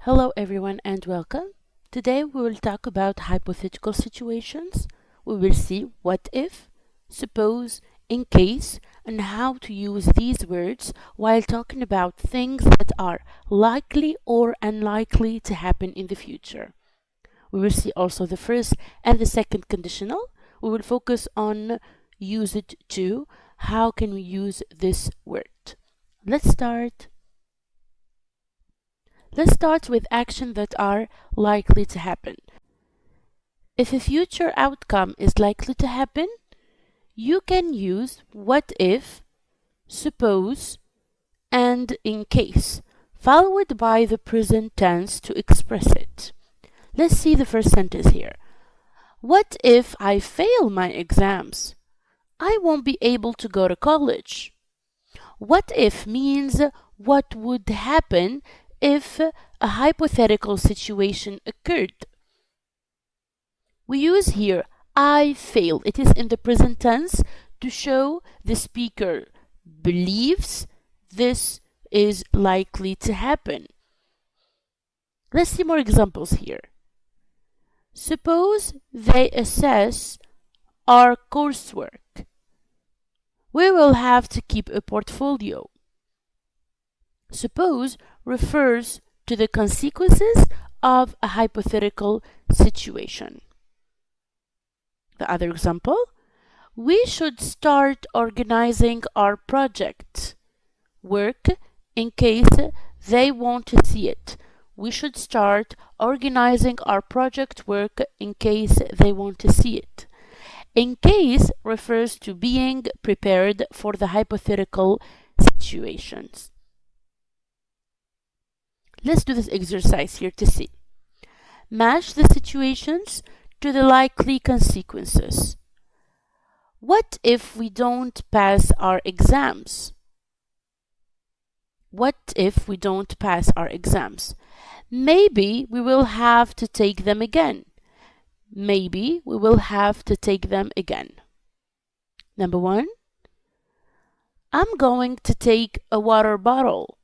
Hello everyone and welcome. Today we will talk about hypothetical situations. We will see what if, suppose, in case, and how to use these words while talking about things that are likely or unlikely to happen in the future. We will see also the first and the second conditional. We will focus on usage to. How can we use this word? Let's start. Let's start with actions that are likely to happen. If a future outcome is likely to happen, you can use what if, suppose, and in case, followed by the present tense to express it. Let's see the first sentence here. What if I fail my exams? I won't be able to go to college. What if means what would happen if a hypothetical situation occurred. We use here I fail. It is in the present tense to show the speaker believes this is likely to happen. Let's see more examples here. Suppose they assess our coursework. We will have to keep a portfolio. Suppose refers to the consequences of a hypothetical situation. The other example, we should start organizing our project work in case they want to see it. We should start organizing our project work in case they want to see it. In case refers to being prepared for the hypothetical situations. Let's do this exercise here to see. Match the situations to the likely consequences. What if we don't pass our exams? What if we don't pass our exams? Maybe we will have to take them again. Maybe we will have to take them again. Number 1. I'm going to take a water bottle.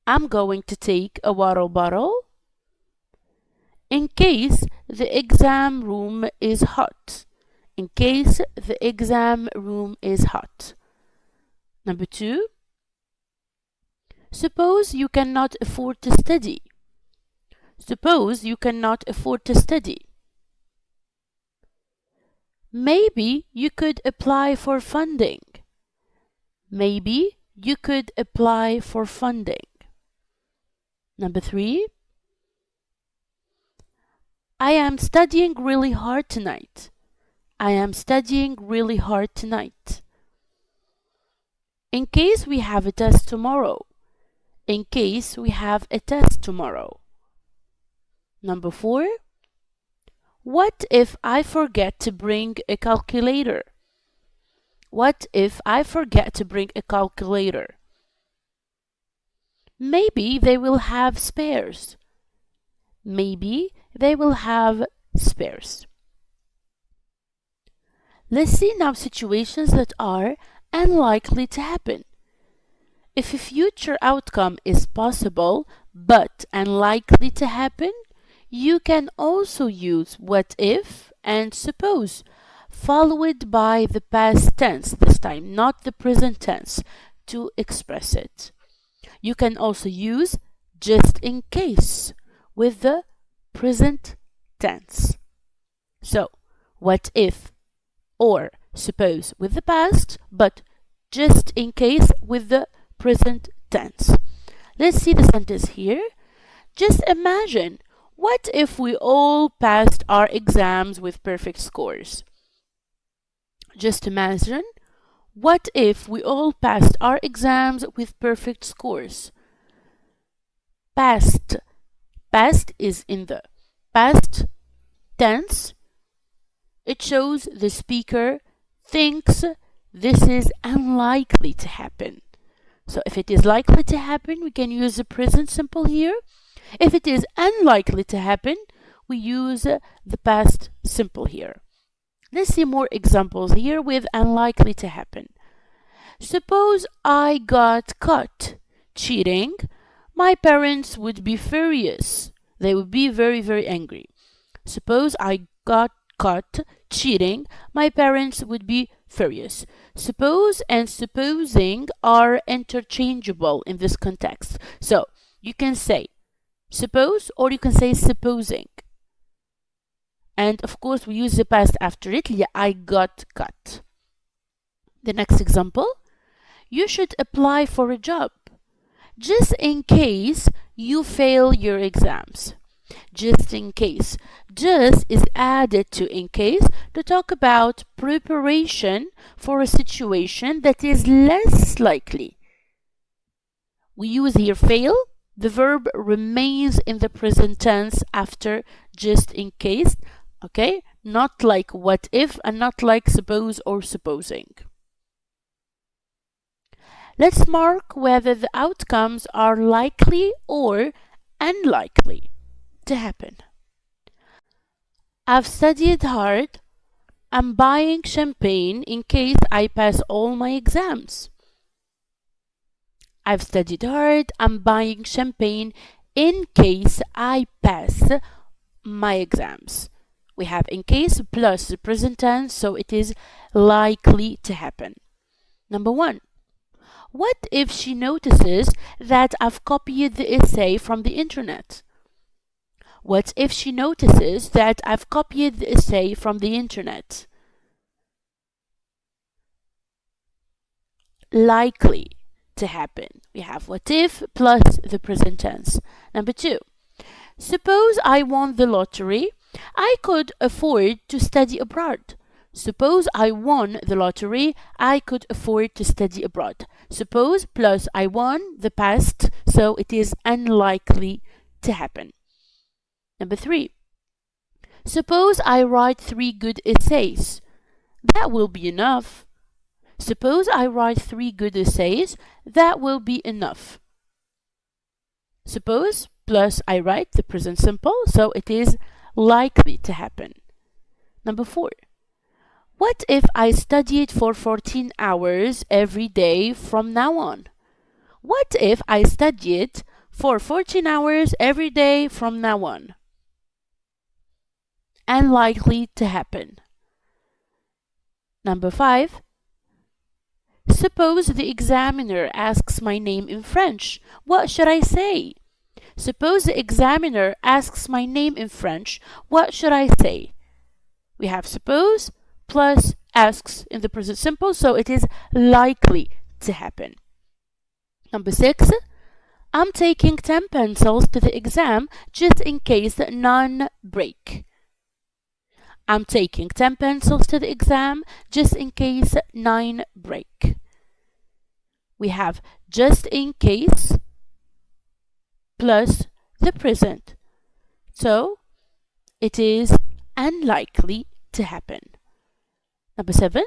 I'm going to take a water bottle in case the exam room is hot. In case the exam room is hot. Number 2. Suppose you cannot afford to study. Suppose you cannot afford to study. Maybe you could apply for funding. Maybe you could apply for funding. Number 3. I am studying really hard tonight. I am studying really hard tonight. In case we have a test tomorrow. In case we have a test tomorrow. Number 4. What if I forget to bring a calculator? What if I forget to bring a calculator? Maybe they will have spares. Maybe they will have spares. Let's see now situations that are unlikely to happen. If a future outcome is possible but unlikely to happen, you can also use what if and suppose, followed by the past tense this time, not the present tense, to express it. You can also use just in case with the present tense. So, what if or suppose with the past, but just in case with the present tense. Let's see the sentence here. Just imagine, what if we all passed our exams with perfect scores? Just imagine, what if we all passed our exams with perfect scores? Past. Past is in the past tense. It shows the speaker thinks this is unlikely to happen. So if it is likely to happen, we can use the present simple here. If it is unlikely to happen, we use the past simple here. Let's see more examples here with unlikely to happen. Suppose I got caught cheating. my parents would be furious. They would be very, very angry. Suppose I got caught cheating, my parents would be furious. Suppose and supposing are interchangeable in this context. So you can say suppose or you can say supposing. And of course, we use the past after it. Yeah, I got caught. The next example, you should apply for a job just in case you fail your exams. Just in case. Just is added to in case to talk about preparation for a situation that is less likely. We use here fail. The verb remains in the present tense after just in case. Okay? Not like what if and not like suppose or supposing. Let's mark whether the outcomes are likely or unlikely to happen. I've studied hard. I'm buying champagne in case I pass all my exams. I've studied hard. I'm buying champagne in case I pass my exams. We have in case plus the present tense, so it is likely to happen. Number 1. What if she notices that I've copied the essay from the internet? What if she notices that I've copied the essay from the internet? Likely to happen. We have what if plus the present tense. Number 2. Suppose I won the lottery. I could afford to study abroad. Suppose I won the lottery, I could afford to study abroad. Suppose plus I won, the past, so it is unlikely to happen. Number 3. Suppose I write 3 good essays. That will be enough. Suppose I write 3 good essays. That will be enough. Suppose plus I write, the present simple, so it is likely to happen. Number 4. What if I studied for 14 hours every day from now on? What if I studied for 14 hours every day from now on? Unlikely to happen. Number 5. Suppose the examiner asks my name in French. What should I say? Suppose the examiner asks my name in French. What should I say? We have suppose plus asks in the present simple, so it is likely to happen. Number 6. I'm taking 10 pencils to the exam just in case none break. I'm taking 10 pencils to the exam just in case 9 break. We have just in case plus the present. So it is unlikely to happen. Number 7.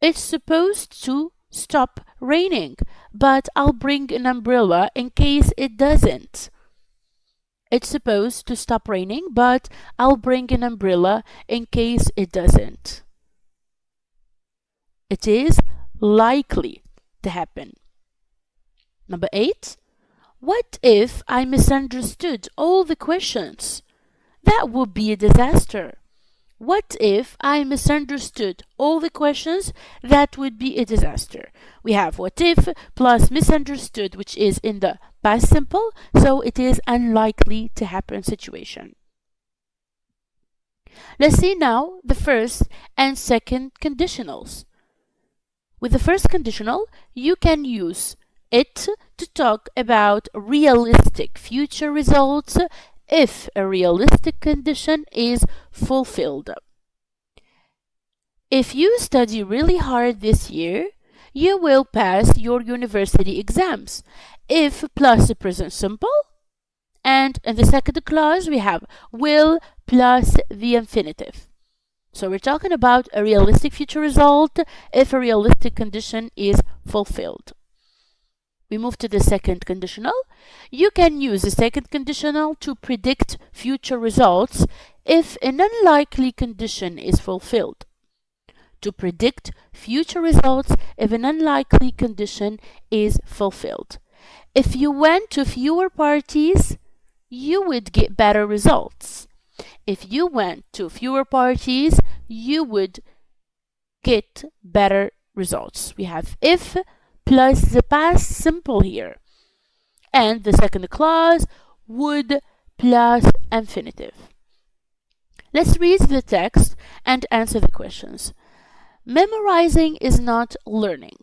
It's supposed to stop raining, but I'll bring an umbrella in case it doesn't. It's supposed to stop raining, but I'll bring an umbrella in case it doesn't. It is likely to happen. Number 8. What if I misunderstood all the questions? That would be a disaster. What if I misunderstood all the questions? That would be a disaster. We have what if plus misunderstood, which is in the past simple, so it is unlikely to happen situation. Let's see now the first and second conditionals. With the first conditional, you can use it to talk about realistic future results if a realistic condition is fulfilled. If you study really hard this year, you will pass your university exams. If plus the present simple, and in the second clause we have will plus the infinitive. So we're talking about a realistic future result if a realistic condition is fulfilled. We move to the second conditional. You can use the second conditional to predict future results if an unlikely condition is fulfilled. To predict future results if an unlikely condition is fulfilled. If you went to fewer parties, you would get better results. If you went to fewer parties, you would get better results. We have if plus the past simple here. And the second clause, would plus infinitive. Let's read the text and answer the questions. Memorizing is not learning.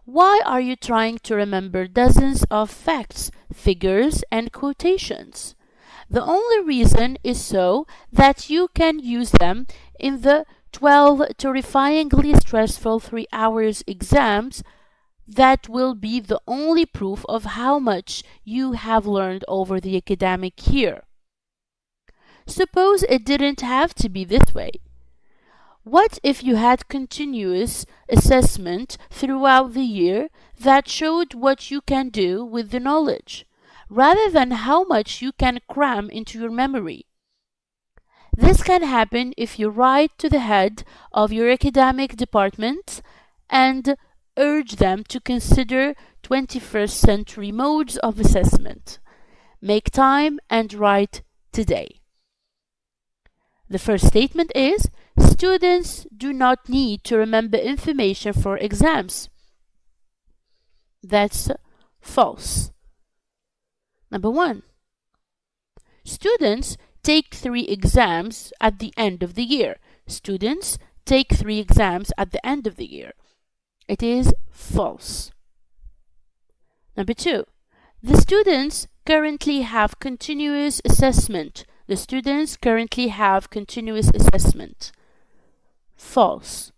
Why are you trying to remember dozens of facts, figures, and quotations? The only reason is so that you can use them in the 12 terrifyingly stressful 3 hours exams that will be the only proof of how much you have learned over the academic year. Suppose it didn't have to be this way. What if you had continuous assessment throughout the year that showed what you can do with the knowledge, rather than how much you can cram into your memory? This can happen if you write to the head of your academic department and urge them to consider 21st century modes of assessment. Make time and write today. The first statement is, students do not need to remember information for exams. That's false. Number 1. Students take 3 exams at the end of the year. Students take 3 exams at the end of the year. It is false. Number 2. The students currently have continuous assessment. The students currently have continuous assessment. False.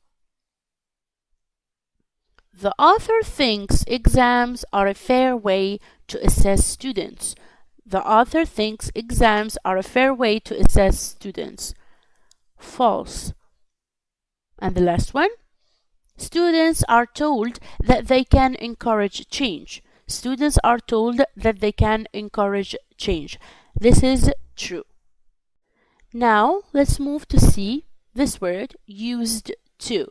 The author thinks exams are a fair way to assess students. The author thinks exams are a fair way to assess students. False. And the last one. Students are told that they can encourage change. Students are told that they can encourage change. This is true. Now, let's move to see this word, used to.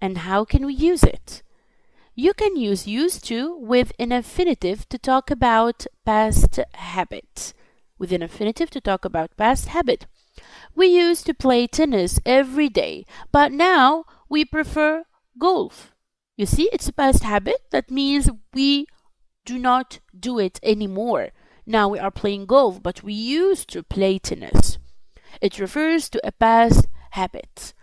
And how can we use it? You can use used to with an infinitive to talk about past habit. With an infinitive to talk about past habit. We used to play tennis every day, but now we prefer golf. You see, it's a past habit. That means we do not do it anymore. Now we are playing golf, but we used to play tennis. It refers to a past habit.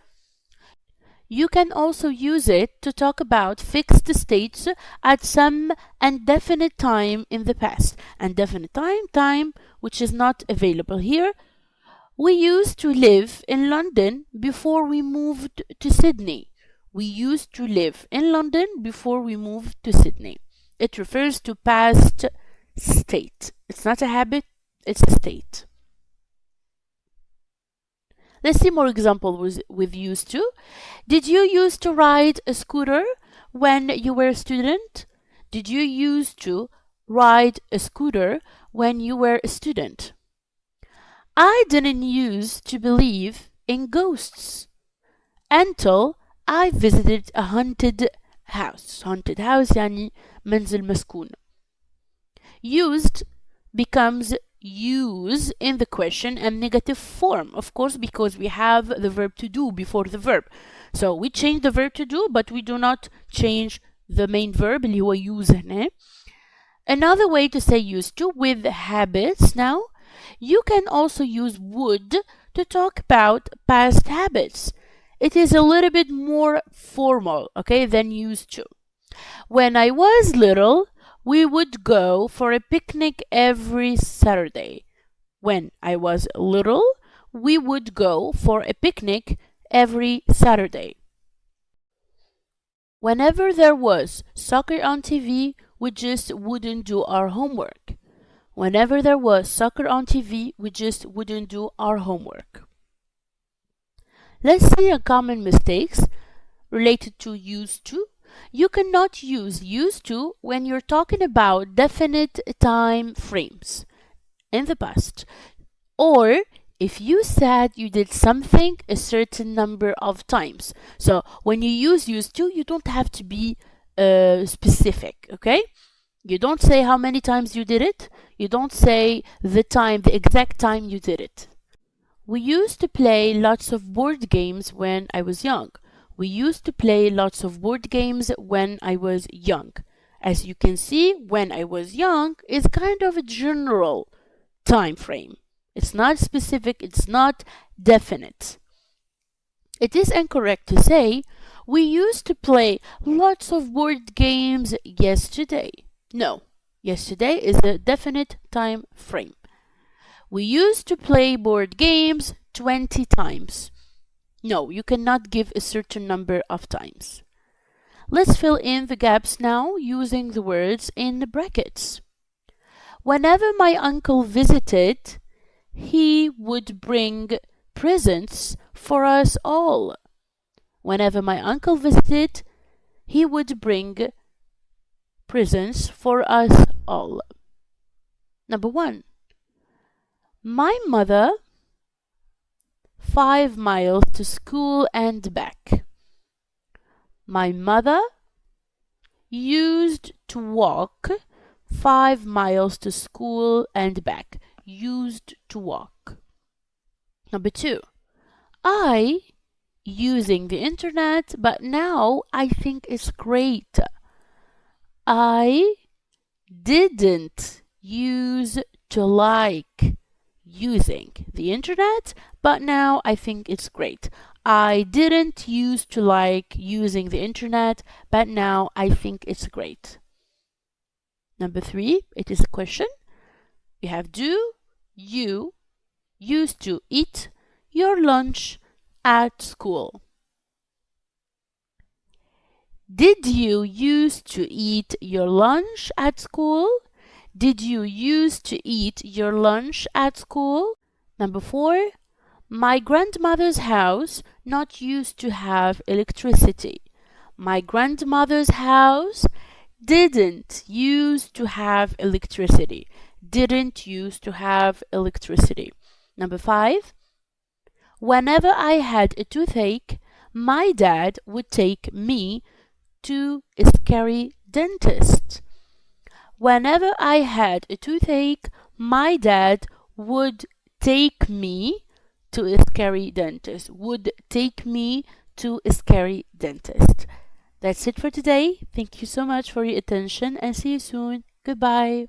You can also use it to talk about fixed states at some indefinite time in the past. Indefinite time which is not available here. We used to live in London before we moved to Sydney. We used to live in London before we moved to Sydney. It refers to past state. It's not a habit, it's a state. Let's see more examples with used to. Did you used to ride a scooter when you were a student? Did you used to ride a scooter when you were a student? I didn't used to believe in ghosts until I visited a haunted house. Haunted house يعني منزل مسكون. Used becomes use in the question and negative form, of course, because we have the verb to do before the verb. So we change the verb to do, but we do not change the main verb اللي هو use هنا. Another way to say used to with habits now, you can also use would to talk about past habits. It is a little bit more formal, okay, than used to. When I was little, we would go for a picnic every Saturday. When I was little, we would go for a picnic every Saturday. Whenever there was soccer on TV, we just wouldn't do our homework. Whenever there was soccer on TV, we just wouldn't do our homework. Let's see a common mistakes related to used to. You cannot use used to when you're talking about definite time frames in the past, or if you said you did something a certain number of times. So when you use used to, you don't have to be specific, okay? You don't say how many times you did it. You don't say the exact time you did it. We used to play lots of board games when I was young. We used to play lots of board games when I was young. As you can see, when I was young is kind of a general time frame. It's not specific, it's not definite. It is incorrect to say, we used to play lots of board games yesterday. No, yesterday is a definite time frame. We used to play board games 20 times. No, you cannot give a certain number of times. Let's fill in the gaps now using the words in the brackets. Whenever my uncle visited, he would bring presents for us all. Whenever my uncle visited, he would bring presents for us all. Number 1. My mother 5 miles to school and back. My mother used to walk 5 miles to school and back. Used to walk. Number 2. I using the internet, but now I think it's great. I didn't use to like using the internet, but now I think it's great. I didn't used to like using the internet, but now I think it's great. Number 3, it is a question. You have do you used to eat your lunch at school? Did you used to eat your lunch at school? Did you used to eat your lunch at school? Number 4, my grandmother's house not used to have electricity. My grandmother's house didn't used to have electricity. Didn't used to have electricity. Number 5, whenever I had a toothache, my dad would take me to a scary dentist. Whenever I had a toothache, my dad would take me to a scary dentist. Would take me to a scary dentist. That's it for today. Thank you so much for your attention and see you soon. Goodbye.